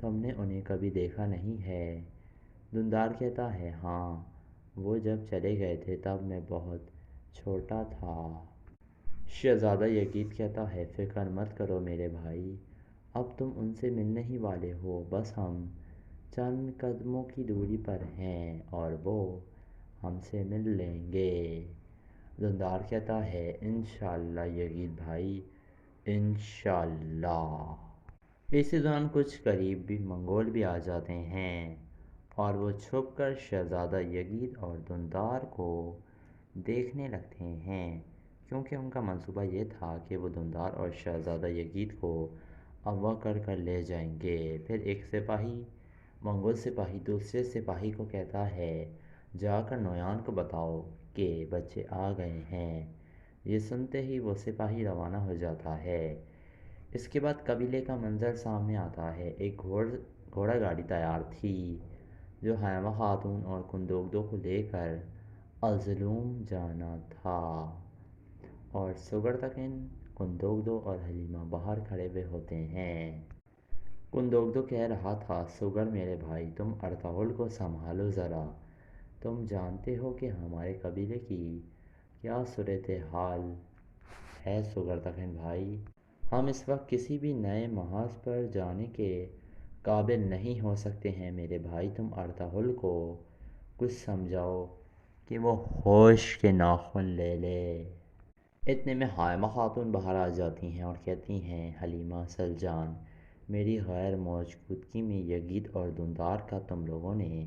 تم نے انہیں کبھی دیکھا نہیں ہے؟ دندار کہتا ہے ہاں، وہ جب چلے گئے تھے تب میں بہت چھوٹا تھا۔ شہزادہ یزید کہتا ہے فکر مت کرو میرے بھائی، اب تم ان سے ملنے ہی والے ہو، بس ہم چند قدموں کی دوری پر ہیں اور وہ ہم سے مل لیں گے۔ دندار کہتا ہے انشاءاللہ یزید بھائی، انشاءاللہ۔ اسی دوران کچھ قریب بھی منگول بھی آ جاتے ہیں اور وہ چھپ کر شہزادہ یزید اور دندار کو دیکھنے لگتے ہیں، کیونکہ ان کا منصوبہ یہ تھا کہ وہ دندار اور شہزادہ یزید کو اغوا کر لے جائیں گے۔ پھر ایک سپاہی، منگول سپاہی دوسرے سپاہی کو کہتا ہے جا کر نویان کو بتاؤ کہ بچے آ گئے ہیں۔ یہ سنتے ہی وہ سپاہی روانہ ہو جاتا ہے۔ اس کے بعد قبیلے کا منظر سامنے آتا ہے۔ ایک گھوڑا گاڑی تیار تھی جو حائمہ خاتون اور کندوگدو کو لے کر ارزلوم جانا تھا، اور سگرتکن، کندوگدو اور حلیمہ باہر کھڑے ہوئے ہوتے ہیں۔ کندوگدو کہہ رہا تھا سگر میرے بھائی، تم ارطغرل کو سنبھالو ذرا، تم جانتے ہو کہ ہمارے قبیلے کی کیا صورتحال ہے سگرتکن بھائی، ہم اس وقت کسی بھی نئے محاذ پر جانے کے قابل نہیں ہو سکتے ہیں۔ میرے بھائی تم ارطغرل کو کچھ سمجھاؤ کہ وہ ہوش کے ناخن لے لے۔ اتنے میں حائمہ خاتون باہر آ جاتی ہیں اور کہتی ہیں حلیمہ، سلجان، میری غیر موجودگی میں یزید اور دندار کا تم لوگوں نے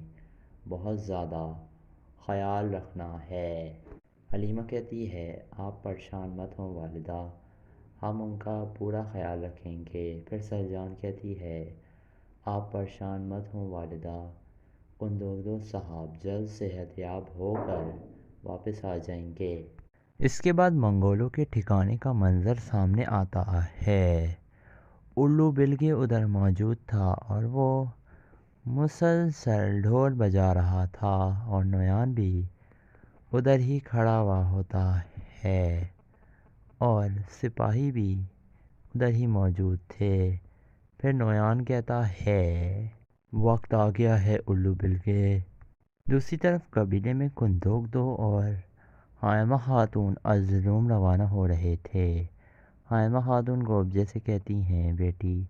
بہت زیادہ خیال رکھنا ہے۔ حلیمہ کہتی ہے آپ پریشان مت ہوں والدہ، ہم ان کا پورا خیال رکھیں گے۔ پھر سلجان کہتی ہے آپ پریشان مت ہوں والدہ، کندوگدو صاحب جلد صحت یاب ہو کر واپس آ جائیں گے۔ اس کے بعد منگولوں کے ٹھکانے کا منظر سامنے آتا ہے۔ الو بلگے ادھر موجود تھا اور وہ مسلسل ڈھول بجا رہا تھا، اور نویان بھی ادھر ہی کھڑا ہوا ہوتا ہے اور سپاہی بھی ادھر ہی موجود تھے۔ پھر نویان کہتا ہے وقت آ گیا ہے الو بلگے۔ دوسری طرف قبیلے میں کندوگدو اور حائمہ خاتون ارزلوم روانہ ہو رہے تھے۔ حائمہ خاتون گوبجے سے کہتی ہیں بیٹی،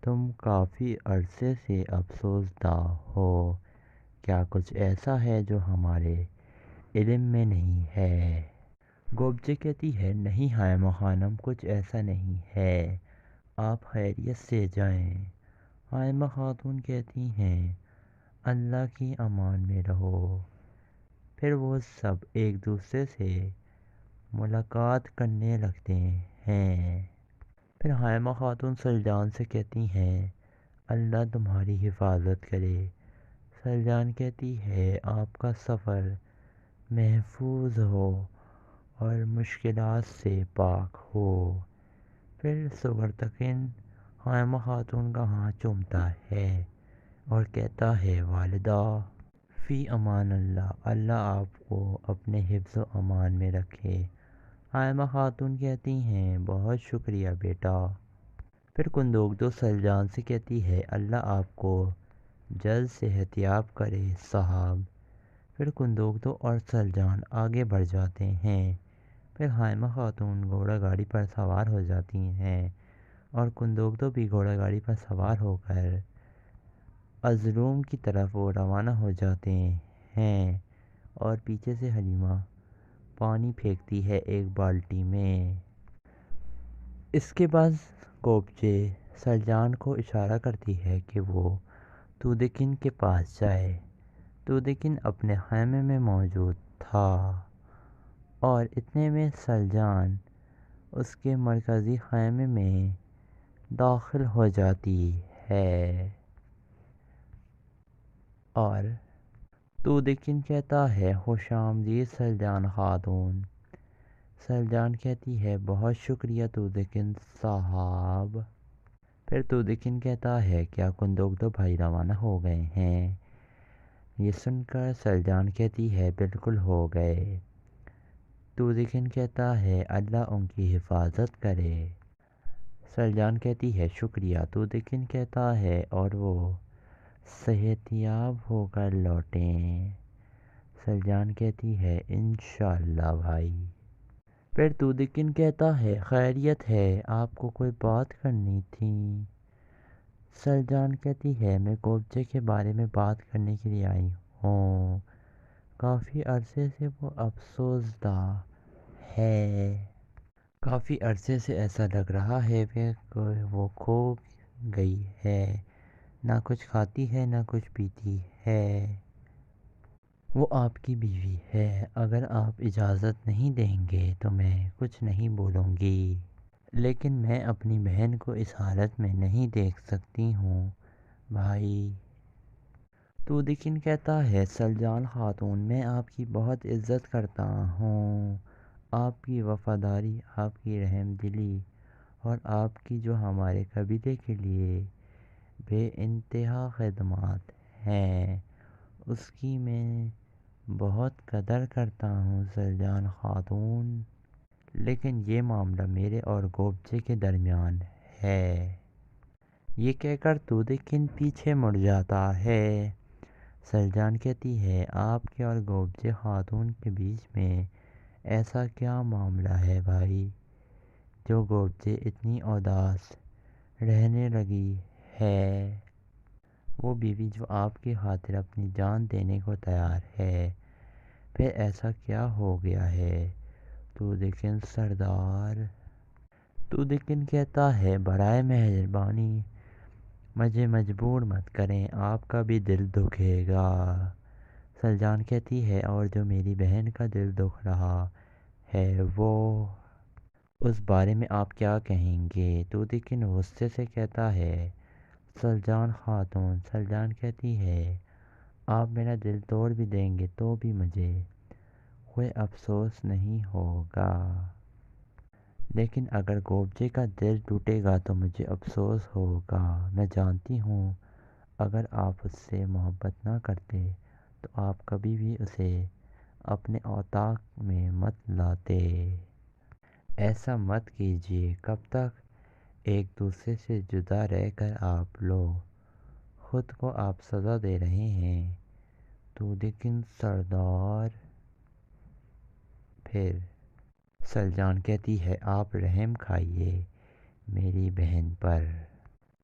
تم کافی عرصے سے افسوس دہ ہو، کیا کچھ ایسا ہے جو ہمارے علم میں نہیں ہے؟ گوبجے کہتی ہے نہیں حائمہ خانم، کچھ ایسا نہیں ہے، آپ خیریت سے جائیں۔ حائمہ خاتون کہتی ہیں اللہ کی امان میں رہو۔ پھر وہ سب ایک دوسرے سے ملاقات کرنے لگتے ہیں۔ پھر حائمہ خاتون سلجان سے کہتی ہیں اللہ تمہاری حفاظت کرے۔ سلجان کہتی ہے آپ کا سفر محفوظ ہو اور مشکلات سے پاک ہو۔ پھر سگرتکن حائمہ خاتون کا ہاتھ چومتا ہے اور کہتا ہے والدہ فی امان اللہ، اللہ آپ کو اپنے حفظ و امان میں رکھے۔ حائمہ خاتون کہتی ہیں بہت شکریہ بیٹا۔ پھر کندوگدو سلجان سے کہتی ہے اللہ آپ کو جلد صحت یاب کرے صاحب۔ پھر کندوگدو اور سلجان آگے بڑھ جاتے ہیں۔ پھر حائمہ خاتون گھوڑا گاڑی پر سوار ہو جاتی ہیں اور کندوگدو بھی گھوڑا گاڑی پر سوار ہو کر ارزلوم کی طرف وہ روانہ ہو جاتے ہیں، اور پیچھے سے حلیمہ پانی پھینکتی ہے ایک بالٹی میں۔ اس کے بعد گوبجے سلجان کو اشارہ کرتی ہے کہ وہ تودکن کے پاس جائے۔ تودکن اپنے خیمے میں موجود تھا اور اتنے میں سلجان اس کے مرکزی خیمے میں داخل ہو جاتی ہے اور تودکن کہتا ہے خوش آمدید سلجان خاتون۔ سلجان کہتی ہے بہت شکریہ تودکن صاحب۔ پھر تودکن کہتا ہے کیا کندوگدو بھائی روانہ ہو گئے ہیں؟ یہ سن کر سلجان کہتی ہے بالکل ہو گئے۔ تودکن کہتا ہے اللہ ان کی حفاظت کرے۔ سلجان کہتی ہے شکریہ، تو دکن کہتا ہے اور وہ صحت یاب ہو کر لوٹیں۔ سلجان کہتی ہے انشاءاللہ بھائی۔ پھر تو دکن کہتا ہے خیریت ہے، آپ کو کوئی بات کرنی تھی؟ سلجان کہتی ہے میں گوبچے کے بارے میں بات کرنے کے لیے آئی ہوں، کافی عرصے سے وہ افسردہ ہے، کافی عرصے سے ایسا لگ رہا ہے کہ وہ کھو گئی ہے، نہ کچھ کھاتی ہے نہ کچھ پیتی ہے۔ وہ آپ کی بیوی ہے، اگر آپ اجازت نہیں دیں گے تو میں کچھ نہیں بولوں گی، لیکن میں اپنی بہن کو اس حالت میں نہیں دیکھ سکتی ہوں بھائی۔ تو دکن کہتا ہے سلجان خاتون، میں آپ کی بہت عزت کرتا ہوں، آپ کی وفاداری، آپ کی رحم دلی اور آپ کی جو ہمارے قبیلے کے لیے بے انتہا خدمات ہیں، اس کی میں بہت قدر کرتا ہوں سلجان خاتون، لیکن یہ معاملہ میرے اور گوبچے کے درمیان ہے۔ یہ کہہ کر تو دکن پیچھے مڑ جاتا ہے۔ سلجان کہتی ہے آپ کے اور گوبچے خاتون کے بیچ میں ایسا کیا معاملہ ہے بھائی، جو گوبچے اتنی اداس رہنے لگی ہے، وہ بیوی جو آپ کی خاطر اپنی جان دینے کو تیار ہے، پھر ایسا کیا ہو گیا ہے؟ تو دکن سردار۔ تو دکن کہتا ہے برائے مہربانی مجھے مجبور مت کریں، آپ کا بھی دل دکھے گا۔ سلجان کہتی ہے اور جو میری بہن کا دل دکھ رہا ہے وہ اس بارے میں آپ کیا کہیں گے؟ تو دکن غصے سے کہتا ہے سلجان خاتون۔ سلجان کہتی ہے آپ میرا دل توڑ بھی دیں گے تو بھی مجھے کوئی افسوس نہیں ہوگا، لیکن اگر گوبچے کا دل ٹوٹے گا تو مجھے افسوس ہوگا۔ میں جانتی ہوں اگر آپ اس سے محبت نہ کرتے تو آپ کبھی بھی اسے اپنے اوطاق میں مت لاتے۔ ایسا مت کیجیے، کب تک ایک دوسرے سے جدا رہ کر آپ لوگ خود کو آپ سزا دے رہے ہیں۔ تو دکن سردار۔ پھر سلجان کہتی ہے آپ رحم کھائیے میری بہن پر۔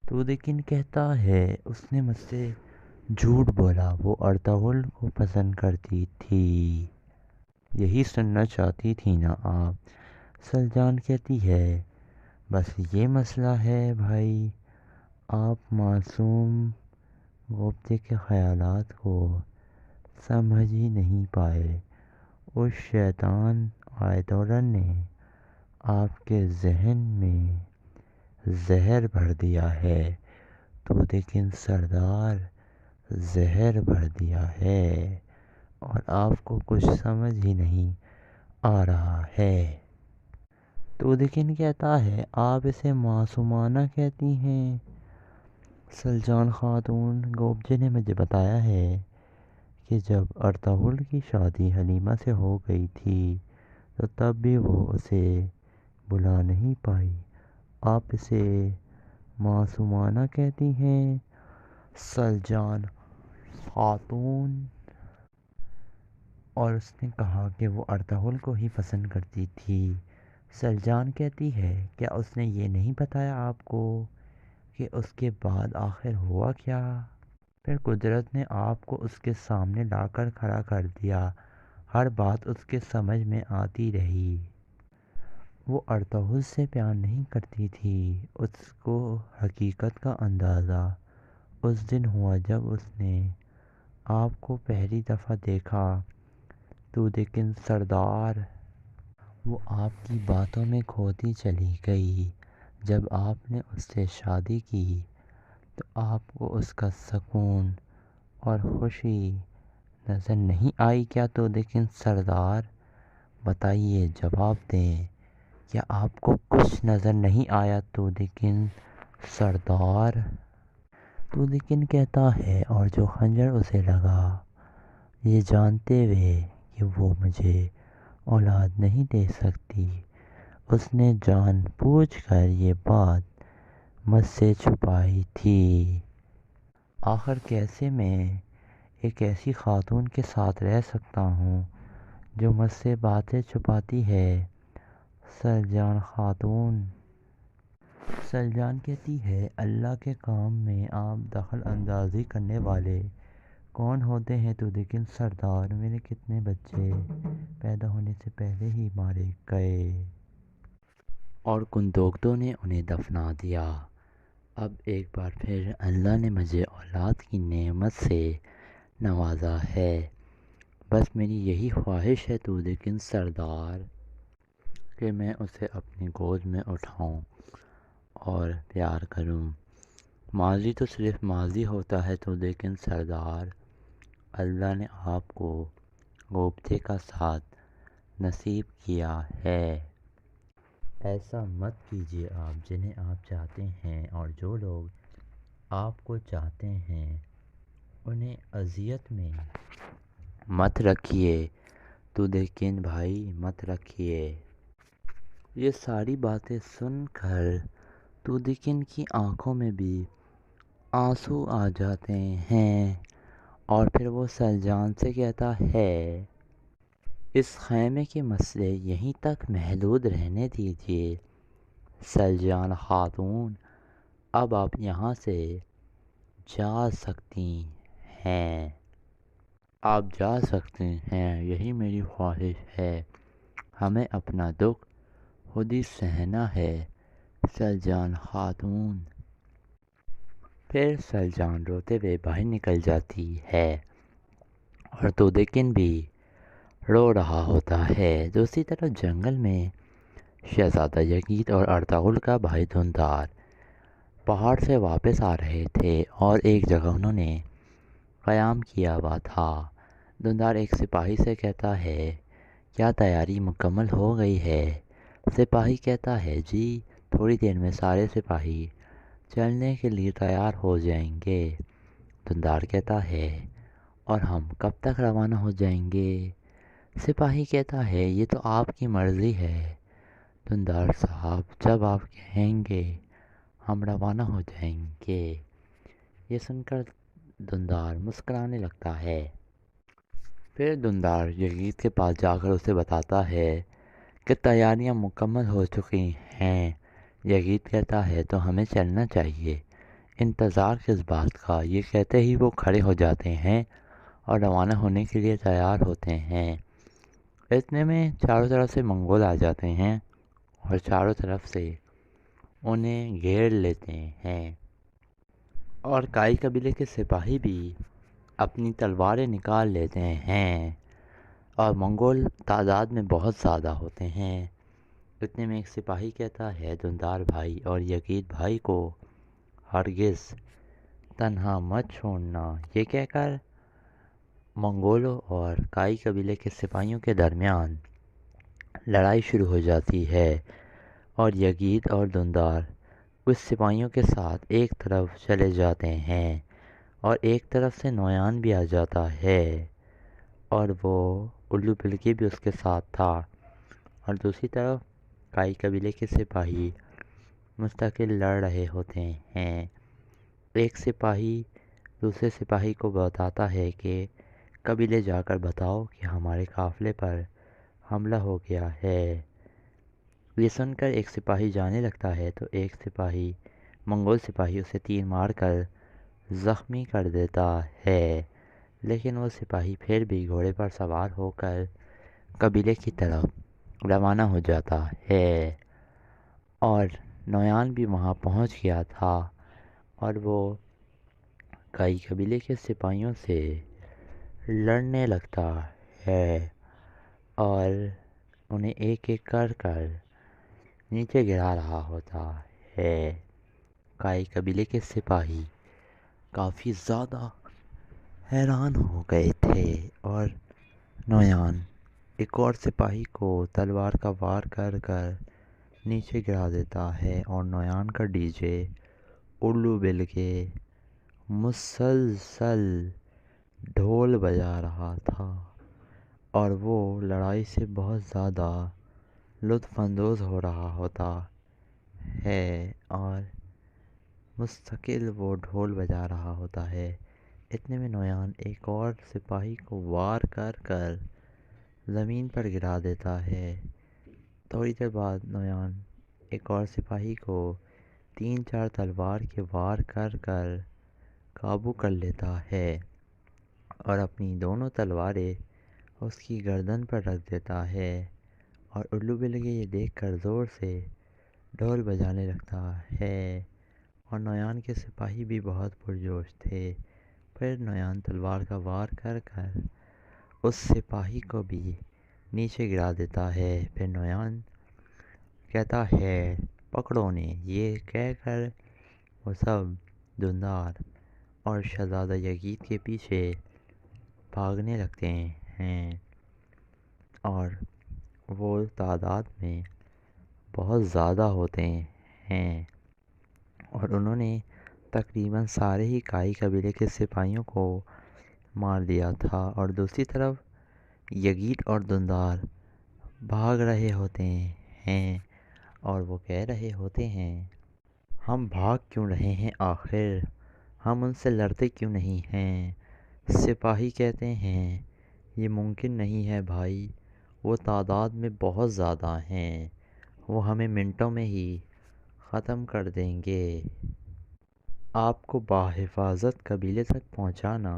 تو دکن کہتا ہے اس نے مجھ سے جھوٹ بولا، وہ ارطغرل کو پسند کرتی تھی، یہی سننا چاہتی تھی نا آپ؟ سلجان کہتی ہے بس یہ مسئلہ ہے بھائی، آپ معصوم گوبچے کے خیالات کو سمجھ ہی نہیں پائے، اس شیطان ارطغرل نے آپ کے ذہن میں زہر بھر دیا ہے۔ تو دکن سردار، زہر بھر دیا ہے اور آپ کو کچھ سمجھ ہی نہیں آ رہا ہے۔ تو دکن کہتا ہے آپ اسے معصومانہ کہتی ہیں؟ سلجان خاتون، گوبچے نے مجھے بتایا ہے کہ جب ارطغرل کی شادی حلیمہ سے ہو گئی تھی تو تب بھی وہ اسے بلا نہیں پائی، آپ اسے معصومانہ کہتی ہیں؟ سلجان خاتون، اور اس نے کہا کہ وہ ارطغرل کو ہی پسند کرتی تھی۔ سلجان کہتی ہے کیا اس نے یہ نہیں بتایا آپ کو کہ اس کے بعد آخر ہوا کیا؟ پھر قدرت نے آپ کو اس کے سامنے لا کر کھڑا کر دیا، ہر بات اس کے سمجھ میں آتی رہی۔ وہ ارطغرل سے پیار نہیں کرتی تھی، اس کو حقیقت کا اندازہ اس دن ہوا جب اس نے آپ کو پہلی دفعہ دیکھا۔ تو دکن سردار، وہ آپ کی باتوں میں کھوتی چلی گئی، جب آپ نے اس سے شادی کی تو آپ کو اس کا سکون اور خوشی نظر نہیں آئی کیا؟ تو دکن سردار بتائیے، جواب دیں، کیا آپ کو کچھ نظر نہیں آیا؟ تو دکن سردار۔ تو دکن کہتا ہے اور جو خنجر اسے لگا، یہ جانتے ہوئے کہ وہ مجھے اولاد نہیں دے سکتی، اس نے جان بوجھ کر یہ بات مجھ سے چھپائی تھی۔ آخر کیسے میں ایک ایسی خاتون کے ساتھ رہ سکتا ہوں جو مجھ سے باتیں چھپاتی ہے؟ سلجان خاتون۔ سلجان کہتی ہے، اللہ کے کام میں آپ دخل اندازی کرنے والے کون ہوتے ہیں؟ تو لیکن سردار، میرے کتنے بچے پیدا ہونے سے پہلے ہی مارے گئے اور گندوقتوں نے انہیں دفنا دیا۔ اب ایک بار پھر اللہ نے مجھے اولاد کی نعمت سے نوازا ہے۔ بس میری یہی خواہش ہے تو لیکن سردار کہ میں اسے اپنی گود میں اٹھاؤں اور پیار کروں۔ ماضی تو صرف ماضی ہوتا ہے تو لیکن سردار، اللہ نے آپ کو غوطے کا ساتھ نصیب کیا ہے۔ ایسا مت کیجیے آپ جنہیں آپ چاہتے ہیں، اور جو لوگ آپ کو چاہتے ہیں انہیں اذیت میں مت رکھیے تو لیکن بھائی مت رکھیے۔ یہ ساری باتیں سن کر تو لیکن کی آنکھوں میں بھی آنسو آ جاتے ہیں، اور پھر وہ سلجان سے کہتا ہے، اس خیمے کے مسئلے یہیں تک محدود رہنے دیجیے سلجان خاتون، اب آپ یہاں سے جا سکتی ہیں۔ آپ جا سکتے ہیں، یہی میری خواہش ہے۔ ہمیں اپنا دکھ خود ہی سہنا ہے سلجان خاتون۔ پھر سلجان روتے ہوئے باہر نکل جاتی ہے اور تو لیکن بھی رو رہا ہوتا ہے۔ دوسری طرف جنگل میں شہزادہ یغید اور ارطغرل کا بھائی دھندار پہاڑ سے واپس آ رہے تھے اور ایک جگہ انہوں نے قیام کیا ہوا تھا۔ دھندار ایک سپاہی سے کہتا ہے، کیا تیاری مکمل ہو گئی ہے؟ سپاہی کہتا ہے، جی تھوڑی دیر میں سارے سپاہی چلنے کے لیے تیار ہو جائیں گے۔ دھندار کہتا ہے، اور ہم کب تک روانہ ہو جائیں گے؟ سپاہی کہتا ہے، یہ تو آپ کی مرضی ہے دھندار صاحب، جب آپ کہیں گے ہم روانہ ہو جائیں گے۔ یہ سن کر دھندار مسکرانے لگتا ہے۔ پھر دھندار یغید کے پاس جا کر اسے بتاتا ہے کہ تیاریاں مکمل ہو چکی ہیں۔ یغید کہتا ہے، تو ہمیں چلنا چاہیے، انتظار کس بات کا؟ یہ کہتے ہی وہ کھڑے ہو جاتے ہیں اور روانہ ہونے کے لیے تیار ہوتے ہیں۔ اتنے میں چاروں طرف سے منگول آ جاتے ہیں اور چاروں طرف سے انہیں گھیر لیتے ہیں، اور کائی قبیلے کے سپاہی بھی اپنی تلواریں نکال لیتے ہیں، اور منگول تعداد میں بہت زیادہ ہوتے ہیں۔ اتنے میں ایک سپاہی کہتا ہے، دھندار بھائی اور یغید بھائی کو ہرگز تنہا مت چھوڑنا۔ یہ کہہ کر منگولوں اور کائی قبیلے کے سپاہیوں کے درمیان لڑائی شروع ہو جاتی ہے، اور یغید اور دھندار کچھ سپاہیوں کے ساتھ ایک طرف چلے جاتے ہیں، اور ایک طرف سے نویان بھی آ جاتا ہے، اور وہ الو بلکی بھی اس کے ساتھ تھا، اور دوسری طرف کائی قبیلے کے سپاہی مستقل لڑ رہے ہوتے ہیں۔ ایک سپاہی دوسرے سپاہی کو بتاتا ہے کہ قبیلے جا کر بتاؤ کہ ہمارے قافلے پر حملہ ہو گیا ہے۔ یہ سن کر ایک سپاہی جانے لگتا ہے تو ایک سپاہی منگول سپاہی اسے تیر مار کر زخمی کر دیتا ہے، لیکن وہ سپاہی پھر بھی گھوڑے پر سوار ہو کر قبیلے کی طرف روانہ ہو جاتا ہے، اور نویان بھی وہاں پہنچ گیا تھا، اور وہ کئی قبیلے کے سپاہیوں سے لڑنے لگتا ہے اور انہیں ایک ایک کر کر نیچے گرا رہا ہوتا ہے۔ کائی قبیلے کے سپاہی کافی زیادہ حیران ہو گئے تھے، اور نویان ایک اور سپاہی کو تلوار کا وار کر کر نیچے گرا دیتا ہے، اور نویان کا ڈی جے الو بل کے مسلسل ڈھول بجا رہا تھا، اور وہ لڑائی سے بہت زیادہ لطف اندوز ہو رہا ہوتا ہے، اور مستقل وہ ڈھول بجا رہا ہوتا ہے۔ اتنے میں نویان ایک اور سپاہی کو وار کر کر زمین پر گرا دیتا ہے۔ تھوڑی دیر بعد نویان ایک اور سپاہی کو 3-4 تلوار کے وار کر کر قابو کر لیتا ہے اور اپنی دونوں تلواریں اس کی گردن پر رکھ دیتا ہے، اور الو بلگے یہ دیکھ کر زور سے ڈھول بجانے لگتا ہے، اور نویان کے سپاہی بھی بہت پرجوش تھے۔ پھر نویان تلوار کا وار کر کر اس سپاہی کو بھی نیچے گرا دیتا ہے۔ پھر نویان کہتا ہے پکڑو انہیں، یہ کہہ کر وہ سب دھندار اور شہزادہ یزید کے پیچھے بھاگنے لگتے ہیں، اور وہ تعداد میں بہت زیادہ ہوتے ہیں، اور انہوں نے تقریباً سارے ہی کائی قبیلے کے سپاہیوں کو مار دیا تھا، اور دوسری طرف یزید اور دھندار بھاگ رہے ہوتے ہیں، اور وہ کہہ رہے ہوتے ہیں ہم بھاگ کیوں رہے ہیں، آخر ہم ان سے لڑتے کیوں نہیں ہیں؟ سپاہی کہتے ہیں یہ ممکن نہیں ہے بھائی، وہ تعداد میں بہت زیادہ ہیں، وہ ہمیں منٹوں میں ہی ختم کر دیں گے، آپ کو بحفاظت قبیلے تک پہنچانا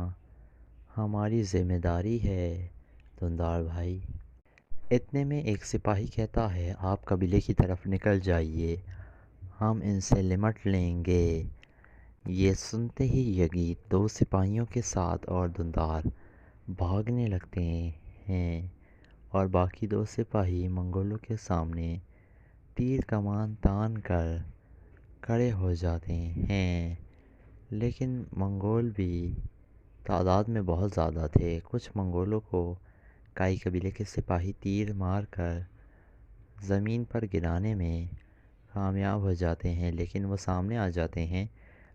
ہماری ذمہ داری ہے دھندار بھائی۔ اتنے میں ایک سپاہی کہتا ہے آپ قبیلے کی طرف نکل جائیے، ہم ان سے نمٹ لیں گے۔ یہ سنتے ہی یزید 2 سپاہیوں کے ساتھ اور دھندار بھاگنے لگتے ہیں، اور باقی 2 سپاہی منگولوں کے سامنے تیر کمان تان کر کھڑے ہو جاتے ہیں، لیکن منگول بھی تعداد میں بہت زیادہ تھے۔ کچھ منگولوں کو کائی قبیلے کے سپاہی تیر مار کر زمین پر گرانے میں کامیاب ہو جاتے ہیں، لیکن وہ سامنے آ جاتے ہیں،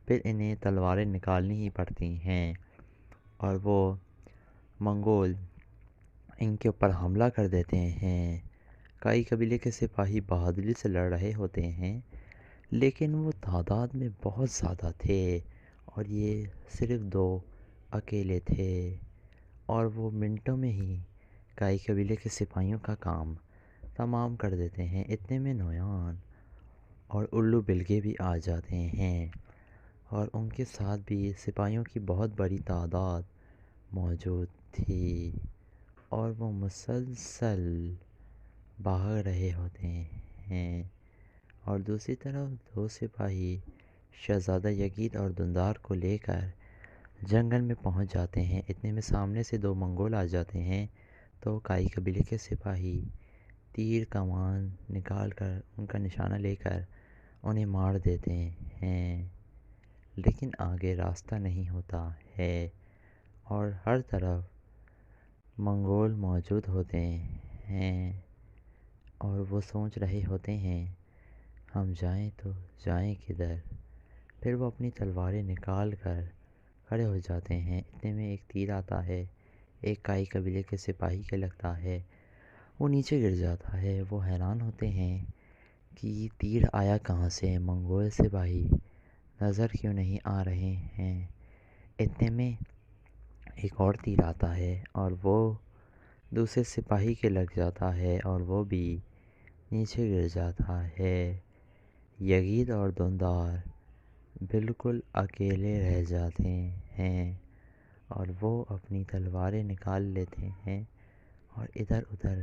پھر انہیں تلواریں نکالنی ہی پڑتی ہیں، اور وہ منگول ان کے اوپر حملہ کر دیتے ہیں۔ کائی قبیلے کے سپاہی بہادری سے لڑ رہے ہوتے ہیں، لیکن وہ تعداد میں بہت زیادہ تھے، اور یہ صرف 2 اکیلے تھے، اور وہ منٹوں میں ہی کائی قبیلے کے سپاہیوں کا کام تمام کر دیتے ہیں۔ اتنے میں نویان اور الو بلگے بھی آ جاتے ہیں، اور ان کے ساتھ بھی سپاہیوں کی بہت بڑی تعداد موجود تھی، اور وہ مسلسل بھاگ رہے ہوتے ہیں، اور دوسری طرف 2 سپاہی شہزادہ یزید اور دھندار کو لے کر جنگل میں پہنچ جاتے ہیں۔ اتنے میں سامنے سے 2 منگول آ جاتے ہیں، تو کائی قبیلے کے سپاہی تیر کمان نکال کر ان کا نشانہ لے کر انہیں مار دیتے ہیں، لیکن آگے راستہ نہیں ہوتا ہے، اور ہر طرف منگول موجود ہوتے ہیں، اور وہ سوچ رہے ہوتے ہیں ہم جائیں تو جائیں کدھر۔ پھر وہ اپنی تلواریں نکال کر کھڑے ہو جاتے ہیں۔ اتنے میں ایک تیر آتا ہے، ایک کائی قبیلے کے سپاہی کے لگتا ہے، وہ نیچے گر جاتا ہے۔ وہ حیران ہوتے ہیں کہ یہ تیر آیا کہاں سے، منگول سپاہی نظر کیوں نہیں آ رہے ہیں۔ اتنے میں ایک اور تیر آتا ہے، اور وہ دوسرے سپاہی کے لگ جاتا ہے، اور وہ بھی نیچے گر جاتا ہے۔ یزید اور دھندار بالکل اکیلے رہ جاتے ہیں، اور وہ اپنی تلواریں نکال لیتے ہیں اور ادھر ادھر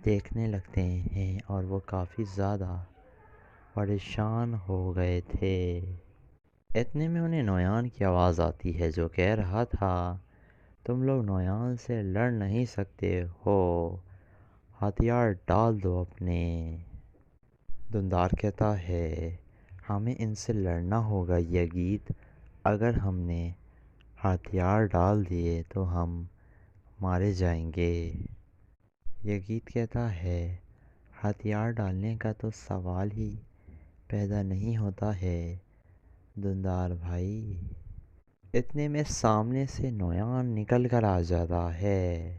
دیکھنے لگتے ہیں، اور وہ کافی زیادہ پریشان ہو گئے تھے۔ اتنے میں انہیں نویان کی آواز آتی ہے جو کہہ رہا تھا تم لوگ نویان سے لڑ نہیں سکتے ہو، ہتھیار ڈال دو اپنے۔ دھندار کہتا ہے ہمیں ان سے لڑنا ہوگا یزید، اگر ہم نے ہتھیار ڈال دیے تو ہم مارے جائیں گے۔ یزید کہتا ہے ہتھیار ڈالنے کا تو سوال ہی پیدا نہیں ہوتا ہے دھندار بھائی۔ اتنے میں سامنے سے نویان نکل کر آ جاتا ہے،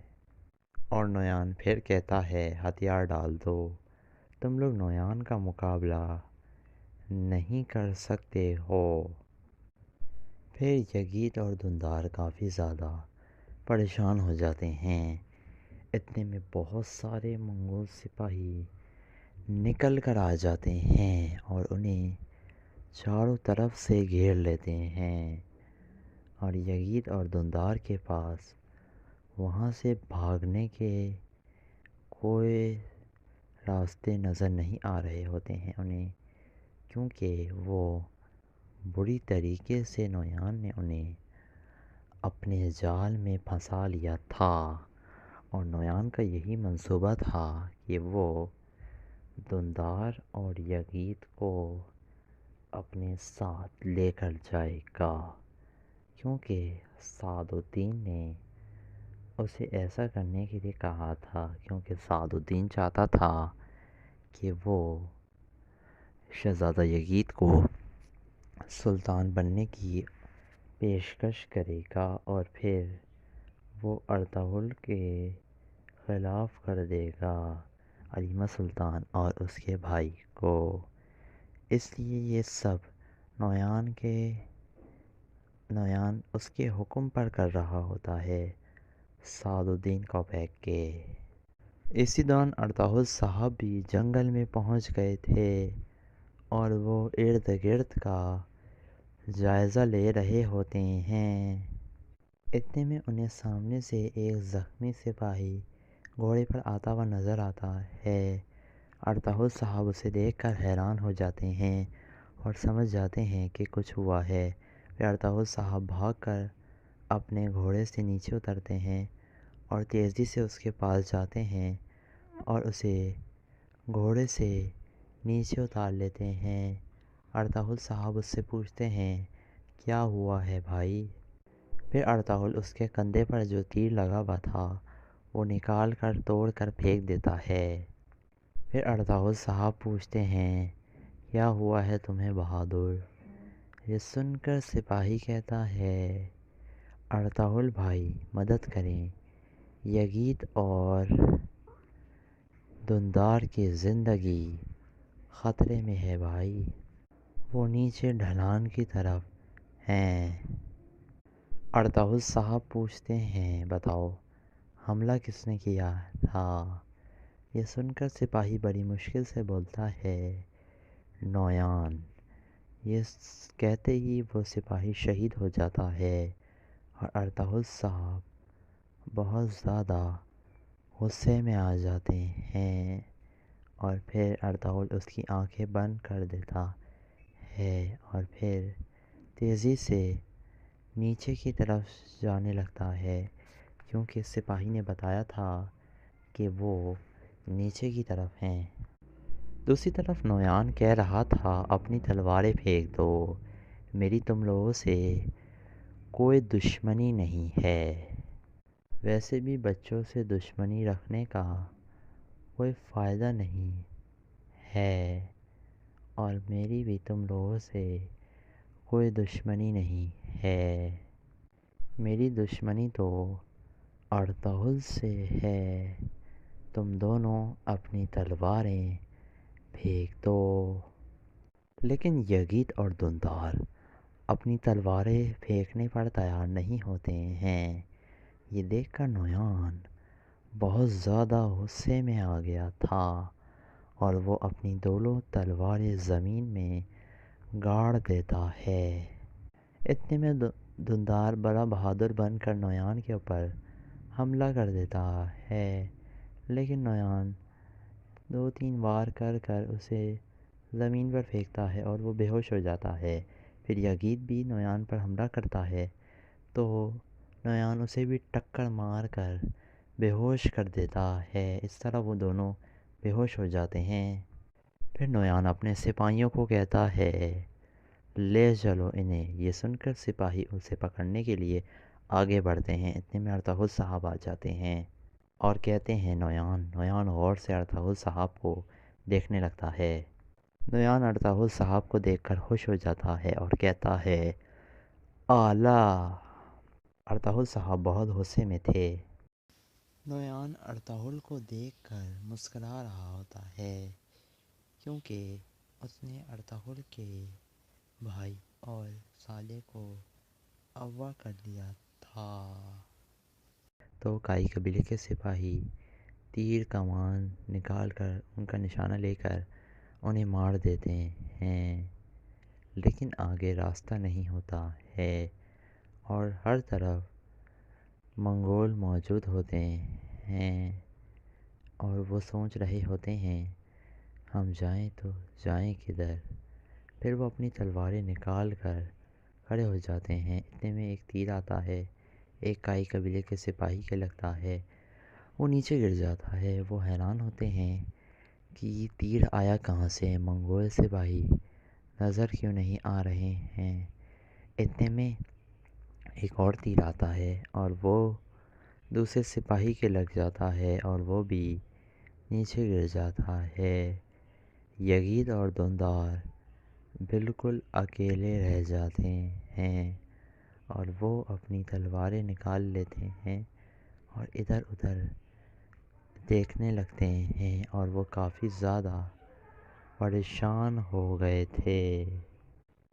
اور نویان پھر کہتا ہے ہتھیار ڈال دو، تم لوگ نویان کا مقابلہ نہیں کر سکتے ہو۔ پھر یزید اور دندار کافی زیادہ پریشان ہو جاتے ہیں۔ اتنے میں بہت سارے منگول سپاہی نکل کر آ جاتے ہیں اور انہیں چاروں طرف سے گھیر لیتے ہیں، اور یزید اور دندار کے پاس وہاں سے بھاگنے کے کوئی راستے نظر نہیں آ رہے ہوتے ہیں انہیں، کیونکہ وہ بری طریقے سے نویان نے انہیں اپنے جال میں پھنسا لیا تھا، اور نویان کا یہی منصوبہ تھا کہ وہ دندار اور یزید کو اپنے ساتھ لے کر جائے گا، کیونکہ سعد الدین نے اسے ایسا کرنے کے لیے کہا تھا، کیونکہ سعد الدین چاہتا تھا کہ وہ شہزادہ یزید کو سلطان بننے کی پیشکش کرے گا اور پھر وہ ارطغرل کے خلاف کر دے گا علیمہ سلطان اور اس کے بھائی کو۔ اس لیے یہ سب نویان اس کے حکم پر کر رہا ہوتا ہے، سعد الدین کوپیک کے۔ اسی دوران ارطغرل صاحب بھی جنگل میں پہنچ گئے تھے اور وہ ارد گرد کا جائزہ لے رہے ہوتے ہیں۔ اتنے میں انہیں سامنے سے ایک زخمی سپاہی گھوڑے پر آتا ہوا نظر آتا ہے۔ ارطغرل صاحب اسے دیکھ کر حیران ہو جاتے ہیں اور سمجھ جاتے ہیں کہ کچھ ہوا ہے۔ پھر ارطغرل صاحب بھاگ کر اپنے گھوڑے سے نیچے اترتے ہیں اور تیزی سے اس کے پاس جاتے ہیں اور اسے گھوڑے سے نیچے اتار لیتے ہیں۔ ارطغرل صاحب اس سے پوچھتے ہیں، کیا ہوا ہے بھائی؟ پھر ارطغرل اس کے کندھے پر جو تیر لگا ہوا تھا وہ نکال کر توڑ کر پھینک دیتا ہے۔ پھر ارطغرل صاحب پوچھتے ہیں، کیا ہوا ہے تمہیں بہادر؟ یہ سن کر سپاہی کہتا ہے، ارطغرل بھائی مدد کریں، یزید اور دندار کی زندگی خطرے میں ہے بھائی، وہ نیچے ڈھلان کی طرف ہیں۔ ارطغرل صاحب پوچھتے ہیں، بتاؤ حملہ کس نے کیا تھا؟ یہ سن کر سپاہی بڑی مشکل سے بولتا ہے، نویان۔ یہ کہتے ہی وہ سپاہی شہید ہو جاتا ہے اور ارطغرل صاحب بہت زیادہ غصے میں آ جاتے ہیں، اور پھر ارطغرل اس کی آنکھیں بند کر دیتا ہے اور پھر تیزی سے نیچے کی طرف جانے لگتا ہے، کیونکہ سپاہی نے بتایا تھا کہ وہ نیچے کی طرف ہیں۔ دوسری طرف نویان کہہ رہا تھا، اپنی تلواریں پھینک دو، میری تم لوگوں سے کوئی دشمنی نہیں ہے، ویسے بھی بچوں سے دشمنی رکھنے کا کوئی فائدہ نہیں ہے، اور میری بھی تم لوگوں سے کوئی دشمنی نہیں ہے، میری دشمنی تو ارطغرل سے ہے، تم دونوں اپنی تلواریں پھینک دو۔ لیکن یزید اور دندار اپنی تلواریں پھینکنے پر تیار نہیں ہوتے ہیں۔ یہ دیکھ کر نویان بہت زیادہ غصے میں آ گیا تھا اور وہ اپنی دونوں تلواریں زمین میں گاڑ دیتا ہے۔ اتنے میں دندار بڑا بہادر بن کر نویان کے اوپر حملہ کر دیتا ہے، لیکن نویان 2-3 وار کر کر اسے زمین پر پھینکتا ہے اور وہ بے ہوش ہو جاتا ہے۔ پھر یزید بھی نویان پر حملہ کرتا ہے تو نویان اسے بھی ٹکر مار کر بے ہوش کر دیتا ہے، اس طرح وہ دونوں بے ہوش ہو جاتے ہیں۔ پھر نویان اپنے سپاہیوں کو کہتا ہے، لے چلو انہیں۔ یہ سن کر سپاہی اسے پکڑنے کے لیے آگے بڑھتے ہیں۔ اتنے میں ارطغرل صاحب آ جاتے ہیں اور کہتے ہیں، نویان غور سے ارطغرل صاحب کو دیکھنے لگتا ہے۔ نویان ارطغرل صاحب کو دیکھ کر خوش ہو جاتا ہے اور کہتا ہے، اعلیٰ۔ ارطغرل صاحب بہت غصے میں تھے۔ نویان ارطغرل کو دیکھ کر مسکرا رہا ہوتا ہے، کیونکہ اس نے ارطغرل کے بھائی اور سالے کو اغوا کر لیا تھا۔ تو کائی قبیلے کے سپاہی تیر کمان نکال کر ان کا نشانہ لے کر انہیں مار دیتے ہیں، لیکن آگے راستہ نہیں ہوتا ہے اور ہر طرف منگول موجود ہوتے ہیں اور وہ سوچ رہے ہوتے ہیں ہم جائیں تو جائیں کدھر۔ پھر وہ اپنی تلواریں نکال کر کھڑے ہو جاتے ہیں۔ اتنے میں ایک تیر آتا ہے، ایک کائی قبیلے کے سپاہی کے لگتا ہے، وہ نیچے گر جاتا ہے۔ وہ حیران ہوتے ہیں کہ یہ تیر آیا کہاں سے، منگول سپاہی نظر کیوں نہیں آ رہے ہیں۔ اتنے میں ایک اور تیر آتا ہے اور وہ دوسرے سپاہی کے لگ جاتا ہے اور وہ بھی نیچے گر جاتا ہے۔ یزید اور دندار بالکل اکیلے رہ جاتے ہیں اور وہ اپنی تلواریں نکال لیتے ہیں اور ادھر ادھر دیکھنے لگتے ہیں اور وہ کافی زیادہ پریشان ہو گئے تھے۔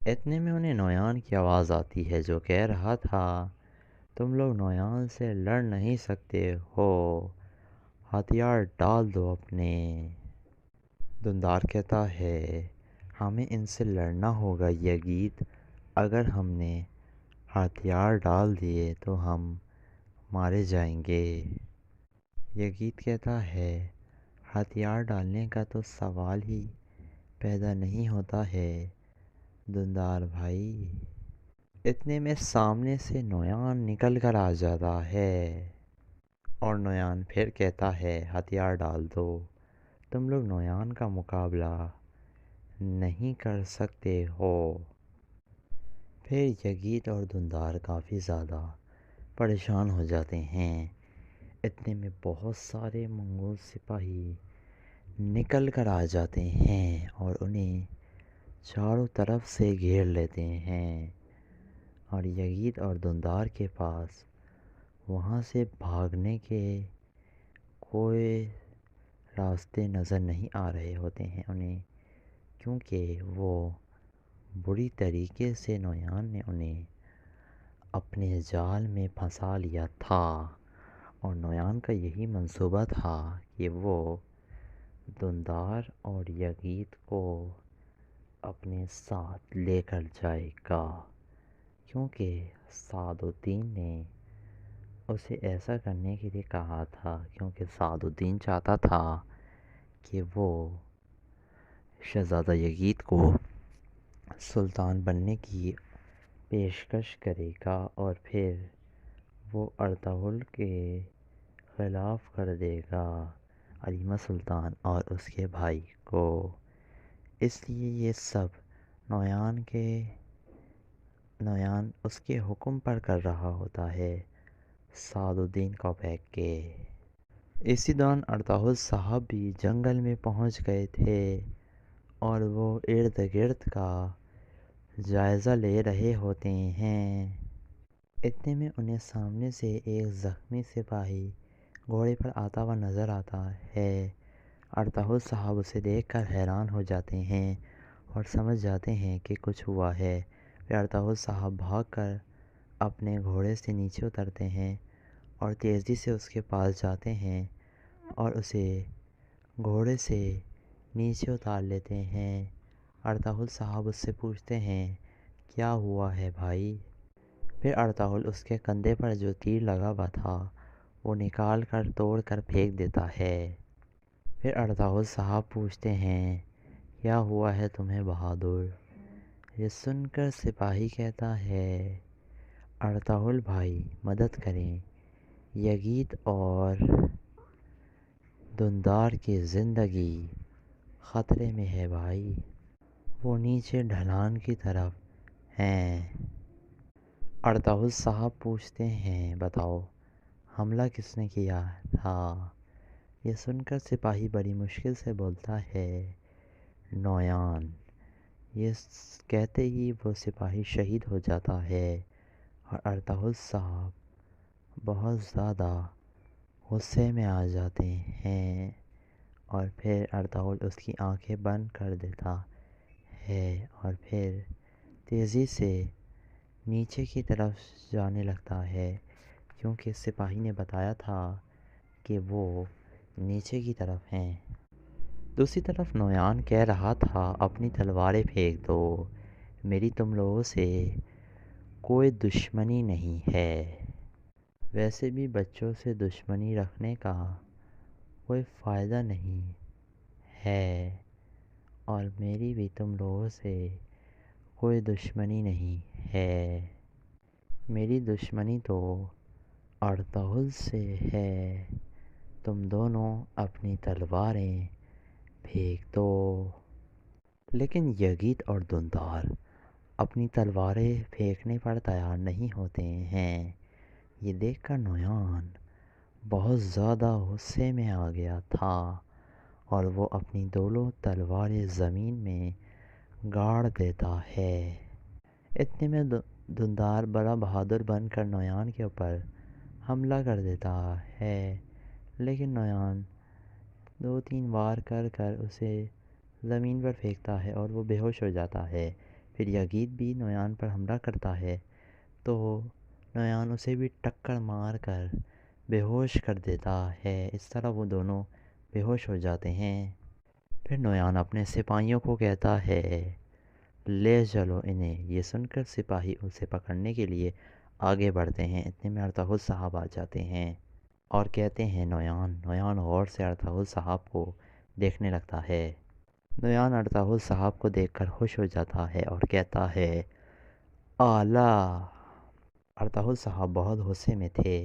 اتنے میں انہیں نویان کی آواز آتی ہے جو کہہ رہا تھا تم لوگ نویان سے لڑ نہیں سکتے ہو، ہتھیار ڈال دو اپنے۔ دندار کہتا ہے ہمیں ان سے لڑنا ہوگا یزید، اگر ہم نے ہتھیار ڈال دیے تو ہم مارے جائیں گے۔ یزید کہتا ہے ہتھیار ڈالنے کا تو سوال ہی پیدا نہیں ہوتا ہے دندار بھائی۔ اتنے میں سامنے سے نویان نکل کر آ جاتا ہے اور نویان پھر کہتا ہے ہتھیار ڈال دو، تم لوگ نویان کا مقابلہ نہیں کر سکتے ہو۔ پھر یزید اور دندار کافی زیادہ پریشان ہو جاتے ہیں۔ اتنے میں بہت سارے منگول سپاہی نکل کر آ جاتے ہیں اور انہیں چاروں طرف سے گھیر لیتے ہیں اور یزید اور دندار کے پاس وہاں سے بھاگنے کے کوئی راستے نظر نہیں آ رہے ہوتے ہیں انہیں، کیونکہ وہ بری طریقے سے نویان نے انہیں اپنے جال میں پھنسا لیا تھا اور نویان کا یہی منصوبہ تھا کہ وہ دندار اور یزید کو اپنے ساتھ لے کر جائے گا، کیونکہ سعد الدین نے اسے ایسا کرنے کے لیے کہا تھا، کیونکہ سعد الدین چاہتا تھا کہ وہ شہزادہ یزید کو سلطان بننے کی پیشکش کرے گا اور پھر وہ ارطغرل کے خلاف کر دے گا علیمہ سلطان اور اس کے بھائی کو۔ اس لیے یہ سب نویان اس کے حکم پر کر رہا ہوتا ہے سعد الدین کوپیک کے۔ اسی دوران ارطغرل صاحب بھی جنگل میں پہنچ گئے تھے اور وہ ارد گرد کا جائزہ لے رہے ہوتے ہیں۔ اتنے میں انہیں سامنے سے ایک زخمی سپاہی گھوڑے پر آتا ہوا نظر آتا ہے۔ ارطغرل صاحب اسے دیکھ کر حیران ہو جاتے ہیں اور سمجھ جاتے ہیں کہ کچھ ہوا ہے۔ پھر ارطغرل صاحب بھاگ کر اپنے گھوڑے سے نیچے اترتے ہیں اور تیزی سے اس کے پاس جاتے ہیں اور اسے گھوڑے سے نیچے اتار لیتے ہیں۔ ارطغرل صاحب اس سے پوچھتے ہیں کیا ہوا ہے بھائی؟ پھر ارطغرل اس کے کندھے پر جو تیر لگا ہوا تھا وہ نکال کر توڑ کر پھینک دیتا ہے۔ پھر ارطغرل صاحب پوچھتے ہیں کیا ہوا ہے تمہیں بہادر؟ یہ سن کر سپاہی کہتا ہے ارطغرل بھائی مدد کریں، یزید اور دندار کی زندگی خطرے میں ہے بھائی، وہ نیچے ڈھلان کی طرف ہیں۔ ارطغرل صاحب پوچھتے ہیں بتاؤ حملہ کس نے کیا تھا؟ یہ سن کر سپاہی بڑی مشکل سے بولتا ہے نویان۔ یہ کہتے ہی وہ سپاہی شہید ہو جاتا ہے اور ارطغرل صاحب بہت زیادہ غصے میں آ جاتے ہیں اور پھر ارطغرل اس کی آنکھیں بند کر دیتا ہے اور پھر تیزی سے نیچے کی طرف جانے لگتا ہے، کیونکہ سپاہی نے بتایا تھا کہ وہ نیچے کی طرف ہیں۔ دوسری طرف نویان کہہ رہا تھا، اپنی تلواریں پھینک دو، میری تم لوگوں سے کوئی دشمنی نہیں ہے۔ ویسے بھی بچوں سے دشمنی رکھنے کا کوئی فائدہ نہیں ہے، اور میری بھی تم لوگوں سے کوئی دشمنی نہیں ہے۔ میری دشمنی تو ارطغرل سے ہے۔ تم دونوں اپنی تلواریں پھینک دو۔ لیکن یگید اور دھندار اپنی تلواریں پھینکنے پر تیار نہیں ہوتے ہیں۔ یہ دیکھ کر نویان بہت زیادہ غصے میں آ گیا تھا اور وہ اپنی دونوں تلواریں زمین میں گاڑ دیتا ہے۔ اتنے میں دھندار بڑا بہادر بن کر نویان کے اوپر حملہ کر دیتا ہے، لیکن نویان 2-3 وار کر کر اسے زمین پر پھینکتا ہے اور وہ بے ہوش ہو جاتا ہے۔ پھر یگید بھی نویان پر حملہ کرتا ہے تو نویان اسے بھی ٹکر مار کر بے ہوش کر دیتا ہے۔ اس طرح وہ دونوں بے ہوش ہو جاتے ہیں۔ پھر نویان اپنے سپاہیوں کو کہتا ہے، لے چلو انہیں۔ یہ سن کر سپاہی اسے پکڑنے کے لیے آگے بڑھتے ہیں۔ اتنے میں ارطغرل صاحب آ جاتے ہیں اور کہتے ہیں نویان غور سے ارطغرل صاحب کو دیکھنے لگتا ہے۔ نویان ارطغرل صاحب کو دیکھ کر خوش ہو جاتا ہے اور کہتا ہے، اعلیٰ۔ ارطغرل صاحب بہت غصے میں تھے۔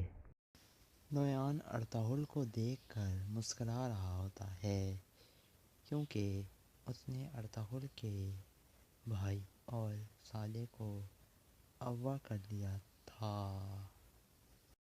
نویان ارطغرل کو دیکھ کر مسکرا رہا ہوتا ہے، کیونکہ اس نے ارطغرل کے بھائی اور سالے کو اغوا کر لیا تھا۔